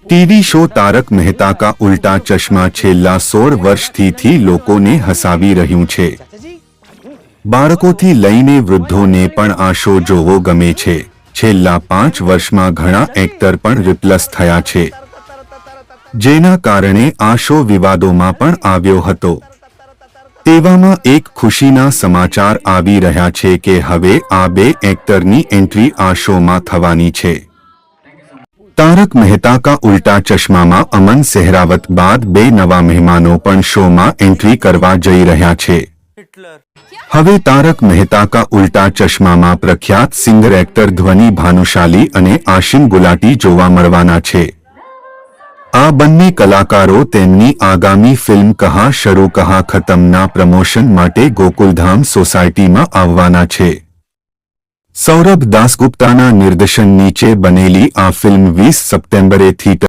TV show Tarak Mehta કા ઉલ્ટા ચશ્મા છેલ્લા 16 વર્ષથી લોકોને હસાવી રહ્યું છે। બાળકોથી લઈને વૃદ્ધોને પણ આ શો જોવો ગમે છે। છેલ્લા 5 વર્ષમાં ઘણા એક્ટર પણ રિપ્લેસ થયા છે, જેના કારણે આ શો વિવાદોમાં પણ આવ્યો હતો। તેવામાં એક ખુશીના સમાચાર આવી રહ્યા છે કે હવે આ બે એક્ટરની એન્ટ્રી આ શોમાં થવાની છે। તારક મહેતા કા ઉલ્ટા ચશ્મામાં અમન સેહરાવત બાદ બે નવા મહેમાનો પણ શોમાં એન્ટ્રી કરવા જઈ રહ્યા છે। હવે તારક મહેતા કા ઉલ્ટા ચશ્મામાં પ્રખ્યાત સિંગર એક્ટર ધ્વની ભાનુશાલી અને આશિમ ગુલાટી જોવા મળવાના છે। આ બંને કલાકારો તેમની આગામી ફિલ્મ કહા શરૂ કહા ખતમના પ્રમોશન માટે ગોકુલધામ સોસાયટીમાં આવવાના છે। સૌરભ દાસગુપ્તાના નિર્દેશન નીચે બનેલી આ ફિલ્મ 20 સપ્ટેમ્બરે થિયેટર